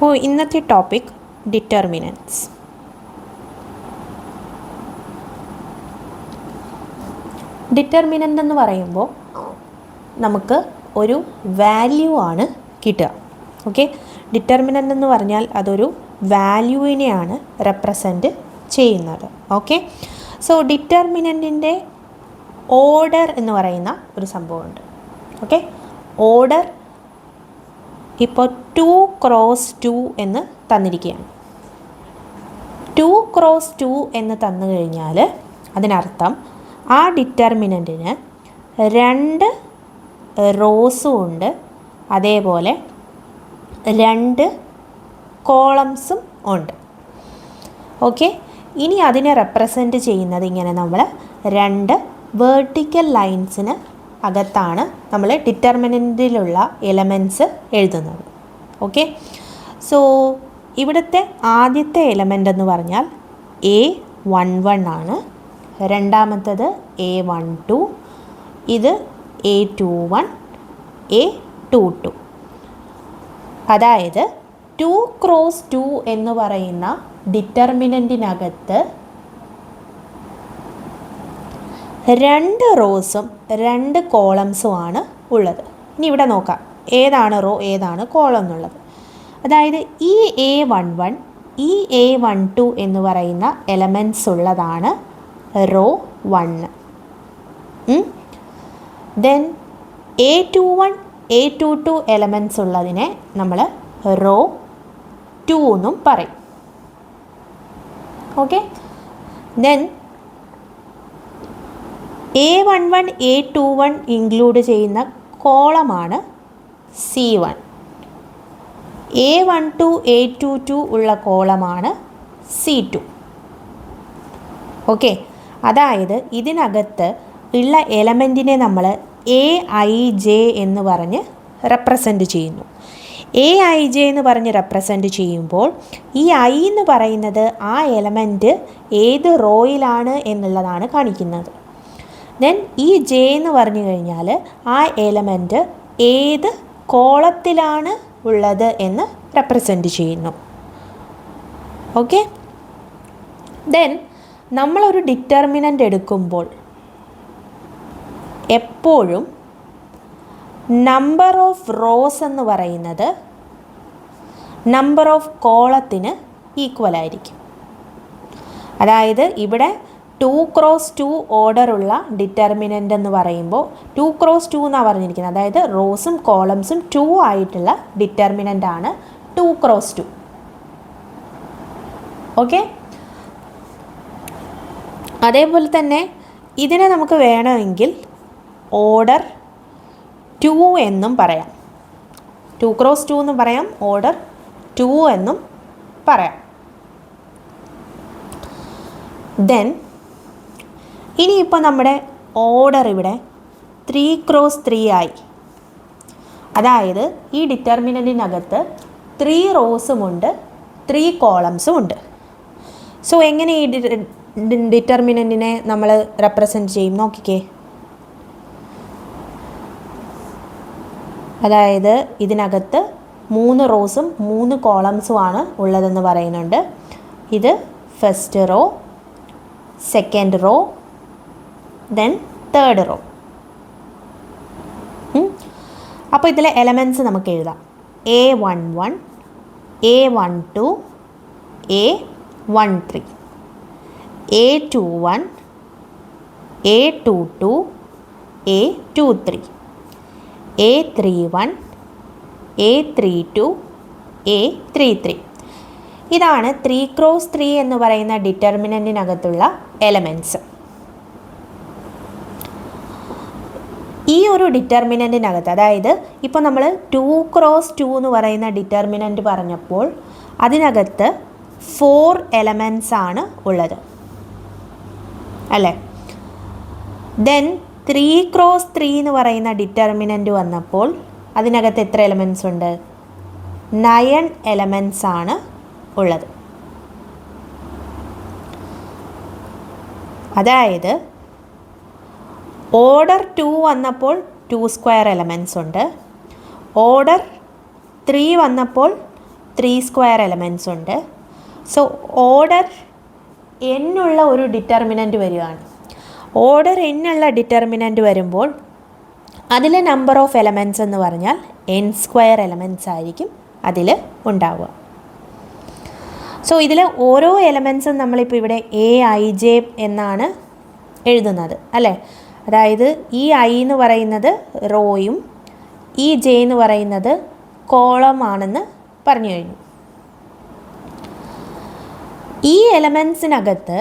അപ്പോൾ ഇന്നത്തെ topic ഡിറ്റർമിനൻറ്റ്സ്. Determinant എന്ന് പറയുമ്പോൾ നമുക്ക് ഒരു വാല്യൂ ആണ് കിട്ടുക. ഓക്കെ, ഡിറ്റർമിനൻ്റ് എന്ന് പറഞ്ഞാൽ അതൊരു വാല്യൂവിനെയാണ് റെപ്രസെൻറ്റ് ചെയ്യുന്നത്. ഓക്കെ, സോ ഡിറ്റർമിനൻറ്റിൻ്റെ ഓർഡർ എന്ന് പറയുന്ന ഒരു സംഭവമുണ്ട്. ഓക്കെ, ഓർഡർ ഇപ്പോൾ 2x2 എന്ന് തന്നിരിക്കുകയാണ്. 2x2 എന്ന് തന്നു കഴിഞ്ഞാൽ അതിനർത്ഥം ആ ഡിറ്റർമിനൻറ്റിന് 2 റോസും ഉണ്ട്, അതേപോലെ 2 കോളംസും ഉണ്ട്. ഓക്കെ, ഇനി അതിനെ റെപ്രസെൻറ്റ് ചെയ്യുന്നത് ഇങ്ങനെ നമ്മൾ 2 വേർട്ടിക്കൽ ലൈൻസിന് അകത്താണ് നമ്മൾ ഡിറ്റർമിനൻറ്റിലുള്ള എലമെൻറ്റ്സ് എഴുതുന്നത്. ഓക്കെ, സോ ഇവിടുത്തെ ആദ്യത്തെ എലമെൻ്റ് എന്ന് പറഞ്ഞാൽ A11 ആണ്, രണ്ടാമത്തത് A12, ഇത് A21, A22. അതായത് 2x2 എന്ന് പറയുന്ന ഡിറ്റർമിനൻറ്റിനകത്ത് 2 റോസും 2 കോളംസുമാണ് ഉള്ളത്. ഇനി ഇവിടെ നോക്കാം ഏതാണ് റോ ഏതാണ് കോളം എന്നുള്ളത്. അതായത് ഈ A11 ഈ A12 എന്ന് പറയുന്ന എലമെൻറ്റ്സ് ഉള്ളതാണ് raw 1. Then A21 A22 elements ഉള്ളതിനെ നമ്മൾ റോ 2 എന്നും പറയും. Okay, then A11 A21 include ചെയ്യുന്ന കോളമാണ് C1. A12 A22 ഉള്ള കോളമാണ് C2. ഓക്കെ, അതായത് ഇതിനകത്ത് ഉള്ള എലമെൻറ്റിനെ നമ്മൾ AIJ എന്ന് പറഞ്ഞ് റെപ്രസെൻറ്റ് ചെയ്യുന്നു. AIJ എന്ന് പറഞ്ഞ് റെപ്രസെൻറ്റ് ചെയ്യുമ്പോൾ ഈ I എന്ന് പറയുന്നത് ആ എലമെൻറ്റ് ഏത് റോയിലാണ് എന്നുള്ളതാണ് കാണിക്കുന്നത്. ദെൻ ഈ J എന്ന് പറഞ്ഞു കഴിഞ്ഞാൽ ആ എലമെൻറ്റ് ഏത് കോളത്തിലാണ് ഉള്ളത് എന്ന് റെപ്രസെൻറ്റ് ചെയ്യുന്നു. ഓക്കെ, ദെൻ നമ്മളൊരു ഡിറ്റർമിനൻ്റ് എടുക്കുമ്പോൾ എപ്പോഴും നമ്പർ ഓഫ് റോസ് എന്ന് പറയുന്നത് നമ്പർ ഓഫ് കോളത്തിന് ഈക്വൽ ആയിരിക്കും. അതായത് ഇവിടെ 2x2 ഓർഡറുള്ള ഡിറ്റർമിനൻ്റ് എന്ന് പറയുമ്പോൾ 2x2 എന്നാണ് പറഞ്ഞിരിക്കുന്നത്. അതായത് റോസും കോളംസും 2 ആയിട്ടുള്ള ഡിറ്റർമിനൻ്റ് ആണ് 2x2. ഓക്കെ, അതേപോലെ തന്നെ ഇതിനെ നമുക്ക് വേണമെങ്കിൽ ഓർഡർ 2 എന്നും പറയാം. 2x2 എന്നും പറയാം, ഓർഡർ 2 എന്നും പറയാം. ദെൻ ഇനിയിപ്പോൾ നമ്മുടെ ഓർഡർ ഇവിടെ 3x3 ആയി. അതായത് ഈ ഡിറ്റർമിനൻറ്റിനകത്ത് 3 റോസുമുണ്ട് 3 കോളംസും ഉണ്ട്. സോ എങ്ങനെ ഈ ഡിറ്റർമിനൻറ്റിനെ നമ്മൾ റെപ്രസെൻറ്റ് ചെയ്യും നോക്കിക്കേ. അതായത് ഇതിനകത്ത് 3 റോസും 3 കോളംസുമാണ് ഉള്ളതെന്ന് പറയുന്നുണ്ട്. ഇത് first row, second row, then third row. അപ്പോൾ ഇതിലെ എലമെൻറ്റ്സ് നമുക്ക് എഴുതാം. A11, A12, A13, A21, A22, A23, A31, A32, A33. ഇതാണ് 3x3 എന്ന് പറയുന്ന ഡിറ്റർമിനൻറ്റിനകത്തുള്ള എലമെൻറ്റ്സ്. ഈ ഒരു ഡിറ്റർമിനൻറ്റിനകത്ത് അതായത് ഇപ്പോൾ നമ്മൾ 2x2 എന്ന് പറയുന്ന ഡിറ്റർമിനൻറ്റ് പറഞ്ഞപ്പോൾ അതിനകത്ത് 4 എലമെൻറ്റ്സ് ആണ് ഉള്ളത് അല്ലേ. ദെൻ 3x3 എന്ന് പറയുന്ന ഡിറ്റർമിനൻറ്റ് വന്നപ്പോൾ അതിനകത്ത് എത്ര എലമെൻറ്റ്സ് ഉണ്ട്? 9 എലമെൻറ്റ്സ് ആണ് ഉള്ളത്. അതായത് ഓർഡർ 2 വന്നപ്പോൾ 2 സ്ക്വയർ എലമെൻറ്റ്സ് ഉണ്ട്, ഓർഡർ 3 വന്നപ്പോൾ 3 സ്ക്വയർ എലമെൻറ്റ്സ് ഉണ്ട്. സോ ഓർഡർ n ഉള്ള ഒരു ഡിറ്റർമിനൻറ്റ് വരികയാണ്. ഓർഡർ n ഉള്ള ഡിറ്റർമിനൻറ്റ് വരുമ്പോൾ അതിലെ നമ്പർ ഓഫ് എലമെൻറ്റ്സ് എന്ന് പറഞ്ഞാൽ n സ്ക്വയർ എലമെൻറ്റ്സ് ആയിരിക്കും അതിൽ ഉണ്ടാവുക. സോ ഇതിൽ ഓരോ എലമെൻറ്റ്സും നമ്മളിപ്പോൾ ഇവിടെ AIJ എന്നാണ് എഴുതുന്നത് അല്ലേ. അതായത് ഈ I എന്ന് പറയുന്നത് റോയും ഈ J എന്ന് പറയുന്നത് കോളം ആണെന്ന് പറഞ്ഞു കഴിഞ്ഞു. ഈ എലമെൻറ്റ്സിനകത്ത്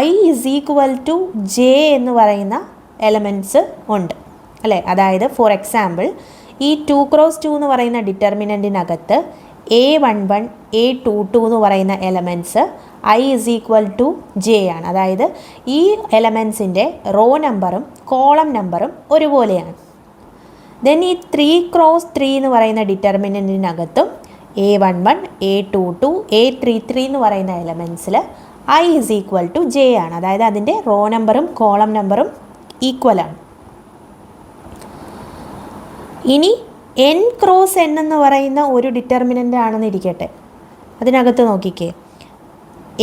I = J എന്ന് പറയുന്ന എലമെൻറ്റ്സ് ഉണ്ട് അല്ലേ. അതായത് ഫോർ എക്സാമ്പിൾ ഈ 2x2 എന്ന് പറയുന്ന ഡിറ്റർമിനൻറ്റിനകത്ത് A11 A22 എന്ന് പറയുന്ന എലമെൻറ്റ്സ് I = J ആണ്. അതായത് ഈ എലമെൻറ്റ്സിൻ്റെ റോ നമ്പറും കോളം നമ്പറും ഒരുപോലെയാണ്. ദെൻ ഈ 3x3 എന്ന് പറയുന്ന ഡിറ്റർമിനൻറ്റിനകത്തും A11 A22 A33 എന്ന് പറയുന്ന എലമെൻറ്റ്സിൽ I = J ആണ്. അതായത് അതിൻ്റെ റോ നമ്പറും കോളം നമ്പറും ഈക്വലാണ്. ഇനി n×n എന്ന് പറയുന്ന ഒരു ഡിറ്റർമിനൻ്റ് ആണെന്ന് ഇരിക്കട്ടെ. അതിനകത്ത് നോക്കിക്കേ,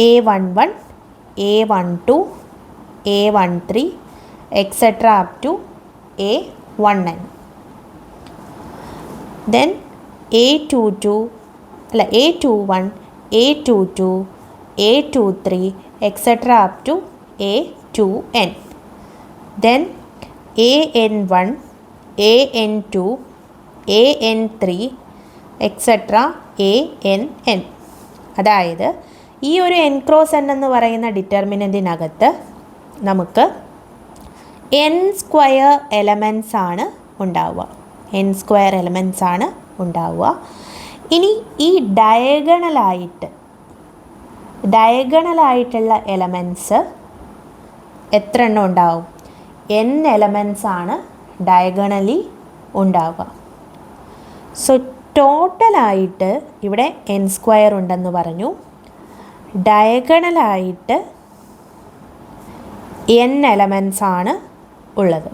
A11 A12 A13 etcetera up to A1n. Then A21 A22 A23 etcetera up to A2n. Then AN1 AN2 AN3 etcetera ANn. അതായത് ഈ ഒരു n×n എന്ന് പറയുന്ന ഡിറ്റർമിനൻറ്റിനകത്ത് നമുക്ക് n സ്ക്വയർ എലമെൻറ്റ്സ് ആണ് ഉണ്ടാവുക. n സ്ക്വയർ എലമെൻറ്റ്സ് ആണ് ഉണ്ടാവുക. ഇനി ഈ ഡയഗണലായിട്ടുള്ള എലമെൻറ്റ്സ് എത്ര എണ്ണം ഉണ്ടാവും? n എലമെൻറ്റ്സ് ആണ് ഡയഗണലി ഉണ്ടാവുക. സോ ടോട്ടലായിട്ട് ഇവിടെ n സ്ക്വയർ ഉണ്ടെന്ന് പറഞ്ഞു. ഡയഗണലായിട്ട് n എലമെൻറ്റ്സ് ആണ് ഉള്ളത്.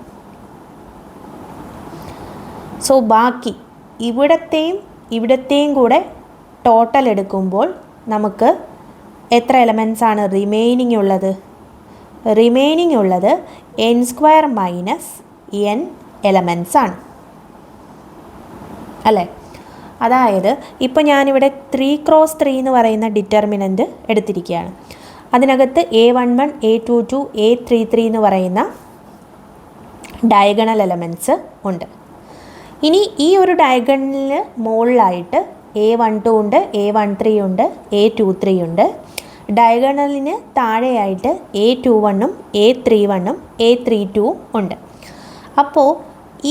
സോ ബാക്കി ഇവിടത്തെയും കൂടെ ടോട്ടൽ എടുക്കുമ്പോൾ നമുക്ക് എത്ര എലമെൻറ്റ്സ് ആണ് റിമൈനിങ് ഉള്ളത്? റിമൈനിങ് ഉള്ളത് n square minus n elements ആണ് അല്ലേ. അതായത് ഇപ്പോൾ ഞാനിവിടെ 3x3 എന്ന് പറയുന്ന ഡിറ്റർമിനൻറ്റ് എടുത്തിരിക്കുകയാണ്. അതിനകത്ത് A11 A22 A33 എന്ന് പറയുന്ന ഡയഗണൽ എലമെൻറ്റ്സ് ഉണ്ട്. ഇനി ഈ ഒരു ഡയഗണലിന് മുകളിലായിട്ട് A12 ഉണ്ട് A13 ഉണ്ട് A23 ഉണ്ട്. ഡയഗണലിന് താഴെയായിട്ട് A21 A31 A32 ഉണ്ട്. അപ്പോൾ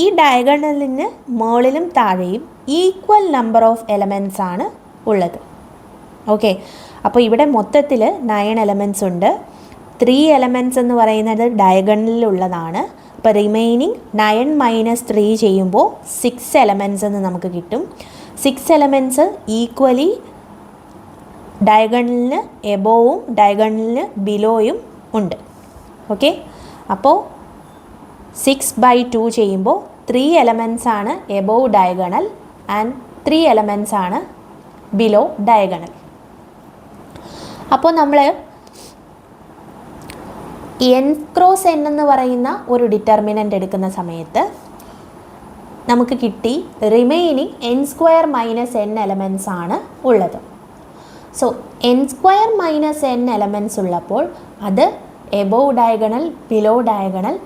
ഈ ഡയഗണലിന് മുകളിലും താഴെയും ഈക്വൽ നമ്പർ ഓഫ് എലമെൻറ്റ്സ് ആണ് ഉള്ളത്. ഓക്കെ, അപ്പോൾ ഇവിടെ മൊത്തത്തിൽ 9 എലമെൻറ്റ്സ് ഉണ്ട്. 3 എലമെൻറ്റ്സ് എന്ന് പറയുന്നത് ഡയഗണലിലുള്ളതാണ്. അപ്പോൾ റിമൈനിങ് 9 - 3 ചെയ്യുമ്പോൾ 6 എലമെൻറ്റ്സ് എന്ന് നമുക്ക് കിട്ടും. 6 എലമെൻറ്റ്സ് ഈക്വലി ഡയഗണലിന് എബോവും ഡയഗണലിന് ബിലോയും ഉണ്ട്. ഓക്കെ, അപ്പോൾ 6/2 ചെയ്യുമ്പോൾ 3 എലമെൻറ്റ്സ് ആണ് എബോവ് ഡയഗണൽ ആൻഡ് 3 എലമെൻറ്റ്സ് ആണ് ബിലോ ഡയഗണൽ. അപ്പോൾ നമ്മൾ n×n എന്ന് പറയുന്ന ഒരു ഡിറ്റർമിനൻ്റ് എടുക്കുന്ന സമയത്ത് നമുക്ക് കിട്ടി remaining n square minus n elements ആണ് ഉള്ളത്. So n square minus n elements ഉള്ളപ്പോൾ അത് above diagonal below diagonal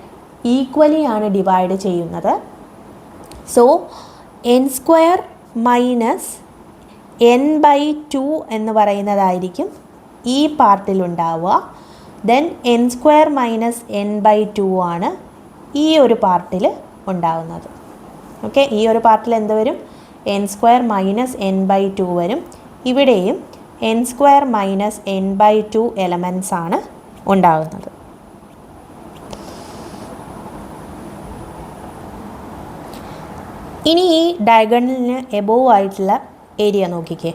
equally ആണ് ഡിവൈഡ് ചെയ്യുന്നത്. So n square minus n/2 എന്ന് പറയുന്നതായിരിക്കും ഈ പാർട്ടിലുണ്ടാവുക. Then n square minus n/2 ആണ് ഈ ഒരു പാർട്ടിൽ ഉണ്ടാവുന്നത്. ഓക്കെ, ഈ ഒരു പാർട്ടിൽ എന്ത് വരും? n സ്ക്വയർ മൈനസ് n/2 വരും. ഇവിടെയും n square minus n/2 elements ആണ് ഉണ്ടാകുന്നത്. ഇനി ഈ ഡയഗണലിന് എബോവ് ആയിട്ടുള്ള ഏരിയ നോക്കിക്കേ.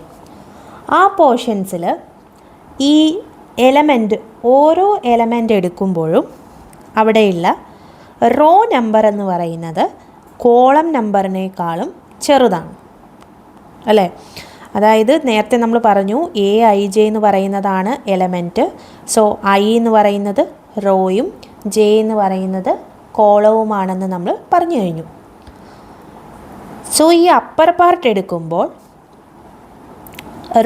ആ പോർഷൻസിൽ ഈ എലമെൻറ്റ് ഓരോ എലമെൻ്റ് എടുക്കുമ്പോഴും അവിടെയുള്ള റോ നമ്പർ എന്ന് പറയുന്നത് കോളം നമ്പറിനേക്കാളും ചെറുതാണ് അല്ലേ. അതായത് നേരത്തെ നമ്മൾ പറഞ്ഞു AIJ എന്ന് പറയുന്നതാണ് എലമെൻറ്റ്. സോ I എന്ന് പറയുന്നത് റോയും J എന്ന് പറയുന്നത് കോളവുമാണെന്ന് നമ്മൾ പറഞ്ഞു കഴിഞ്ഞു. സോ ഈ അപ്പർ പാർട്ട് എടുക്കുമ്പോൾ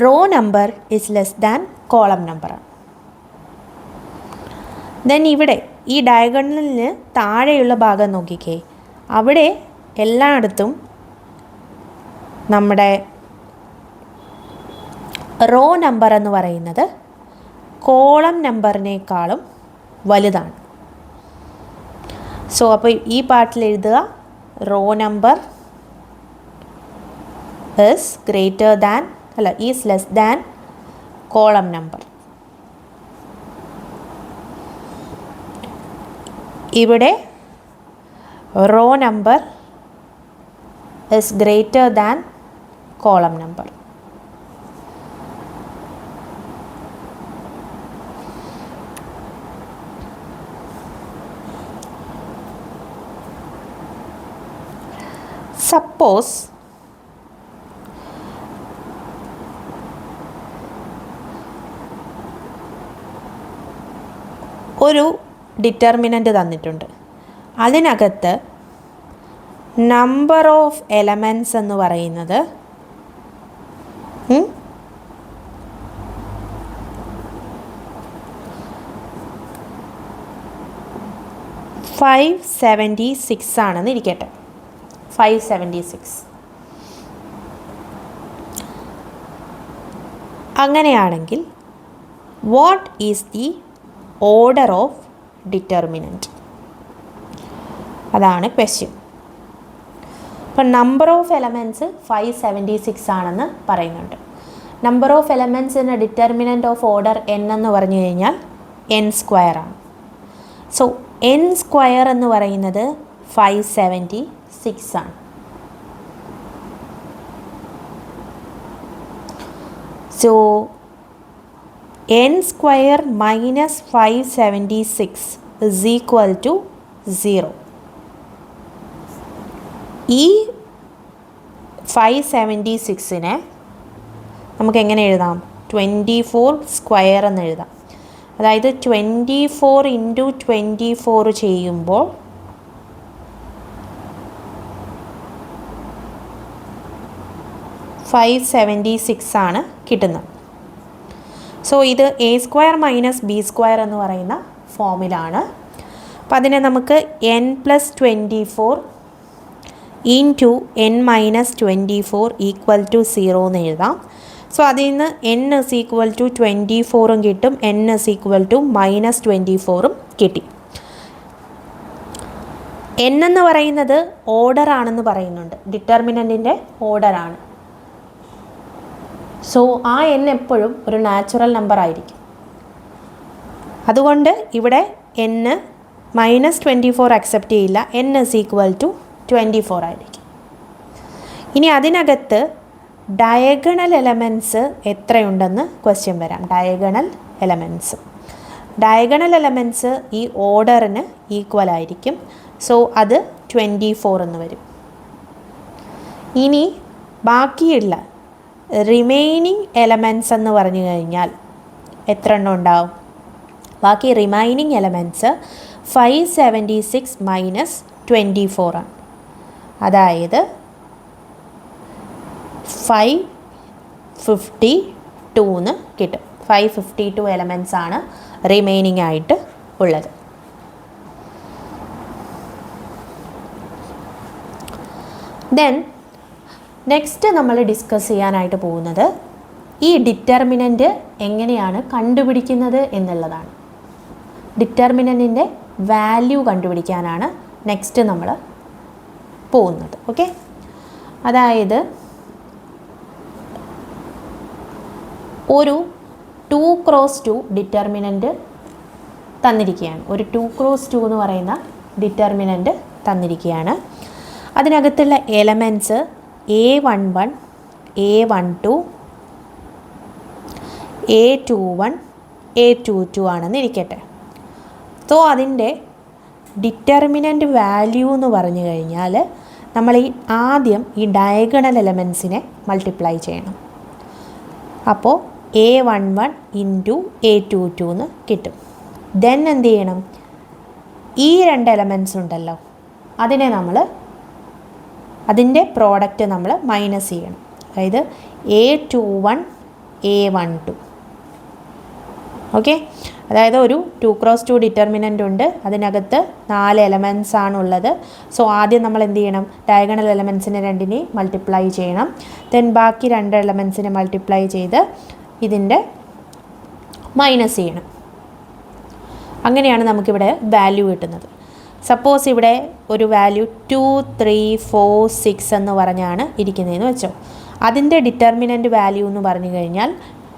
raw number is less than column നമ്പറാണ്. ദെൻ ഇവിടെ ഈ ഡയഗണലിന് താഴെയുള്ള ഭാഗം നോക്കിക്കേ, അവിടെ എല്ലായിടത്തും നമ്മുടെ റോ നമ്പർ എന്ന് പറയുന്നത് കോളം നമ്പറിനേക്കാളും വലുതാണ്. സോ അപ്പോൾ ഈ പാർട്ടിൽ എഴുതുക row number is less than column number. ഇവിടെ row number is greater than column number. Suppose ഒരു ഡിറ്റർമിനൻ്റ് തന്നിട്ടുണ്ട്, അതിനകത്ത് നമ്പർ ഓഫ് എലമെൻറ്റ്സ് എന്ന് പറയുന്നത് 576 ആണെന്ന് ഇരിക്കട്ടെ. 576. അങ്ങനെയാണെങ്കിൽ what is the order of determinant? അതാണ് ക്വസ്റ്റ്യൻ. ഇപ്പം നമ്പർ ഓഫ് എലമെൻറ്റ്സ് 576 ആണെന്ന് പറയുന്നുണ്ട്. നമ്പർ ഓഫ് എലമെൻറ്റ്സിന് ഡിറ്റർമിനൻറ്റ് ഓഫ് ഓർഡർ n എന്ന് പറഞ്ഞു കഴിഞ്ഞാൽ n² ആണ്. സോ n² എന്ന് പറയുന്നത് 576 ആണ്. So n² minus 576 is equal to 0. ഈ 576നെ നമുക്ക് എങ്ങനെ എഴുതാം? 24² എന്ന് എഴുതാം. അതായത് 24 ഇൻറ്റു 24 ചെയ്യുമ്പോൾ 576 ആണ് കിട്ടുന്നത്. സോ ഇത് a² മൈനസ് b² എന്ന് പറയുന്ന ഫോമിലാണ്. അപ്പം അതിനെ നമുക്ക് n+24 into n minus 24 equal to 0 എന്ന് എഴുതാം. സോ അതിൽ നിന്ന് n ഇസ് ഈക്വൽ ടു 24 കിട്ടും, n ഇസ് ഈക്വൽ ടു -24 കിട്ടി. n എന്ന് പറയുന്നത് ഓർഡർ ആണെന്ന് പറയുന്നുണ്ട്, ഡിറ്റർമിനൻറ്റിൻ്റെ ഓർഡറാണ്. സോ ആ n എപ്പോഴും ഒരു നാച്ചുറൽ നമ്പർ ആയിരിക്കും. അതുകൊണ്ട് ഇവിടെ n -24 അക്സെപ്റ്റ് ചെയ്യില്ല, n ഇസ് ഈക്വൽ ടു 24 ആയിരിക്കും. ഇനി അതിനകത്ത് ഡയഗണൽ എലമെൻറ്റ്സ് എത്രയുണ്ടെന്ന് ക്വസ്റ്റ്യൻ വരാം. ഡയഗണൽ എലമെൻറ്റ്സ് ഈ ഓർഡറിന് ഈക്വൽ ആയിരിക്കും. സോ അത് 24 എന്ന് വരും. ഇനി ബാക്കിയുള്ള റിമൈനിങ് എലമെൻറ്റ്സ് എന്ന് പറഞ്ഞു കഴിഞ്ഞാൽ എത്ര എണ്ണം ഉണ്ടാവും? ബാക്കി റിമൈനിങ് എലമെൻറ്റ്സ് 576 മൈനസ് 24 ആണ്. അതായത് 552 എന്ന് കിട്ടും. 552 എലമെൻറ്റ്സ് ആണ് റിമൈനിങ് ആയിട്ട് ഉള്ളത്. ദെൻ നെക്സ്റ്റ് നമ്മൾ ഡിസ്കസ് ചെയ്യാനായിട്ട് പോകുന്നത് ഈ ഡിറ്റർമിനൻറ്റ് എങ്ങനെയാണ് കണ്ടുപിടിക്കുന്നത് എന്നുള്ളതാണ്. ഡിറ്റർമിനൻറ്റിൻ്റെ വാല്യൂ കണ്ടുപിടിക്കാനാണ് നെക്സ്റ്റ് നമ്മൾ പോകുന്നത്. ഓക്കെ, അതായത് ഒരു 2x2 ഡിറ്റർമിനൻറ്റ് തന്നിരിക്കുകയാണ്. ഒരു 2x2 എന്ന് പറയുന്ന ഡിറ്റർമിനൻറ്റ് തന്നിരിക്കുകയാണ്. അതിനകത്തുള്ള elements a11, a12, a21, a22 ആണെന്ന് ഇരിക്കട്ടെ. സോ അതിൻ്റെ ഡിറ്റർമിനൻറ്റ് വാല്യൂ എന്ന് പറഞ്ഞു കഴിഞ്ഞാൽ നമ്മൾ ആദ്യം ഈ ഡയഗണൽ എലമെൻറ്റ്സിനെ മൾട്ടിപ്ലൈ ചെയ്യണം. അപ്പോൾ A11 ഇൻറ്റു A22 എന്ന് കിട്ടും. ദെൻ എന്ത് ചെയ്യണം, ഈ രണ്ട് എലമെൻറ്റ്സ് ഉണ്ടല്ലോ അതിനെ നമ്മൾ അതിൻ്റെ പ്രോഡക്റ്റ് നമ്മൾ മൈനസ് ചെയ്യണം. അതായത് A21 A12. ഓക്കെ, അതായത് ഒരു 2x2 ഡിറ്റർമിനൻ്റ് ഉണ്ട്, അതിനകത്ത് 4 എലമെൻറ്റ്സ് ആണുള്ളത്. സോ ആദ്യം നമ്മൾ എന്ത് ചെയ്യണം, ഡയഗണൽ എലമെൻറ്റ്സിനെ രണ്ടിനെയും മൾട്ടിപ്ലൈ ചെയ്യണം. ദെൻ ബാക്കി 2 എലമെൻറ്റ്സിനെ മൾട്ടിപ്ലൈ ചെയ്ത് ഇതിൻ്റെ മൈനസ് ചെയ്യണം. അങ്ങനെയാണ് നമുക്കിവിടെ വാല്യൂ കിട്ടുന്നത്. സപ്പോസ് ഇവിടെ ഒരു വാല്യൂ 2, 3, 4, 6 എന്ന് പറഞ്ഞാണ് ഇരിക്കുന്നതെന്ന് വെച്ചോ. അതിൻ്റെ ഡിറ്റർമിനൻ്റ് വാല്യൂ എന്ന് പറഞ്ഞു കഴിഞ്ഞാൽ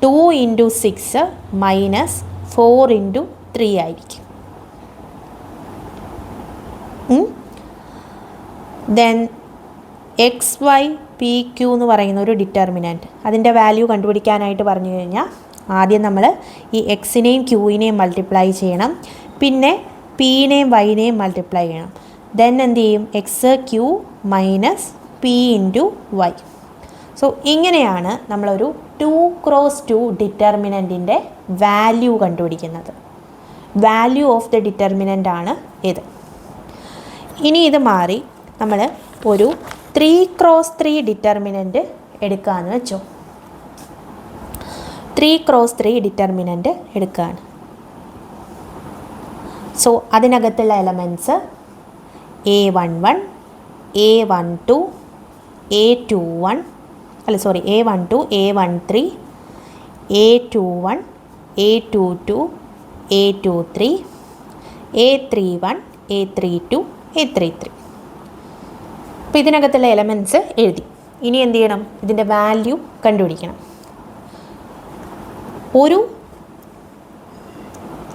2 ഇൻറ്റു 6 മൈനസ് 4 ഇൻറ്റു 3 ആയിരിക്കും. ദെൻ XY PQ എന്ന് പറയുന്ന ഒരു ഡിറ്റർമിനൻ്റ്, അതിൻ്റെ വാല്യൂ കണ്ടുപിടിക്കാനായിട്ട് പറഞ്ഞു കഴിഞ്ഞാൽ ആദ്യം നമ്മൾ ഈ എക്സിനെയും ക്യൂവിനെയും മൾട്ടിപ്ലൈ ചെയ്യണം, പിന്നെ പിനെയും വൈനെയും മൾട്ടിപ്ലൈ ചെയ്യണം. ദെൻ എന്ത് ചെയ്യും, x q minus p into y. So ഇങ്ങനെയാണ് നമ്മളൊരു 2x2 ഡിറ്റർമിനൻറ്റിൻ്റെ വാല്യൂ കണ്ടുപിടിക്കുന്നത്. വാല്യൂ ഓഫ് ദ ഡിറ്റർമിനൻ്റ് ആണ് ഇത്. ഇനി ഇത് മാറി നമ്മൾ ഒരു 3x3 ഡിറ്റർമിനൻ്റ് എടുക്കാമെന്ന് വെച്ചോ. 3x3 ഡിറ്റർമിനൻ്റ് എടുക്കുകയാണ്. സോ അതിനകത്തുള്ള elements A11, A12, A21, A12, A13, A21, A22, A23, A31, A32, A33. അപ്പോൾ ഇതിനകത്തുള്ള എലമെൻറ്റ്സ് എഴുതി. ഇനി എന്ത് ചെയ്യണം, ഇതിൻ്റെ വാല്യൂ കണ്ടുപിടിക്കണം. ഒരു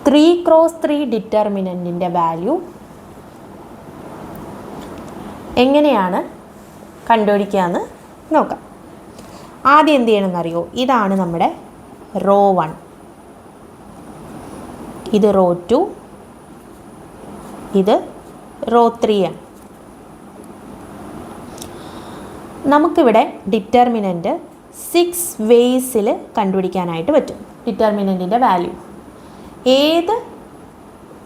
3x3 ഡിറ്റർമിനൻറ്റിൻ്റെ വാല്യൂ എങ്ങനെയാണ് കണ്ടുപിടിക്കുക എന്ന് നോക്കാം. ആദ്യം എന്ത് ചെയ്യണമെന്നറിയോ, ഇതാണ് നമ്മുടെ റോ 1, ഇത് റോ 2, ഇത് റോ 3 ആണ്. നമുക്കിവിടെ ഡിറ്റർമിനൻ്റ് 6 വേസിൽ കണ്ടുപിടിക്കാനായിട്ട് പറ്റും. ഡിറ്റർമിനൻറ്റിൻ്റെ വാല്യൂ ഏത്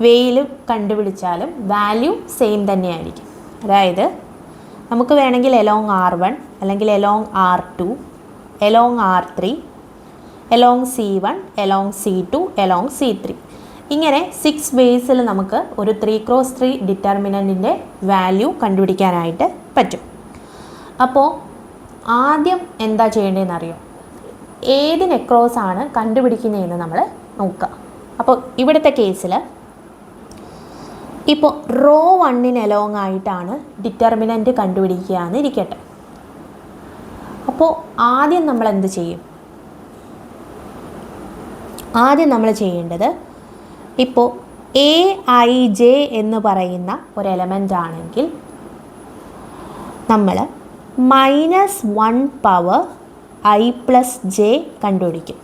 വേയിൽ കണ്ടുപിടിച്ചാലും വാല്യൂ സെയിം തന്നെയായിരിക്കും. അതായത് നമുക്ക് വേണമെങ്കിൽ എലോങ് R1 അല്ലെങ്കിൽ along R2, along R3, along C1, along C2, along C3, ഇങ്ങനെ 6 വേസിൽ നമുക്ക് ഒരു 3x3 ഡിറ്റർമിനൻറ്റിൻ്റെ വാല്യൂ കണ്ടുപിടിക്കാനായിട്ട് പറ്റും. അപ്പോൾ ആദ്യം എന്താ ചെയ്യേണ്ടതെന്ന് അറിയോ, ഏതിന് അക്രോസ് ആണ് കണ്ടുപിടിക്കുന്നതെന്ന് നമ്മൾ നോക്കുക. അപ്പോൾ ഇവിടുത്തെ കേസിൽ ഇപ്പോൾ റോ 1 എലോങ് ആയിട്ടാണ് ഡിറ്റർമിനൻ്റ് കണ്ടുപിടിക്കുക എന്ന് ഇരിക്കട്ടെ. അപ്പോൾ ആദ്യം നമ്മൾ എന്ത് ചെയ്യും, ആദ്യം നമ്മൾ ചെയ്യേണ്ടത്, ഇപ്പോൾ AIJ എന്ന് പറയുന്ന ഒരു എലമെൻ്റ് ആണെങ്കിൽ നമ്മൾ -1 പവർ I+J കണ്ടുപിടിക്കും.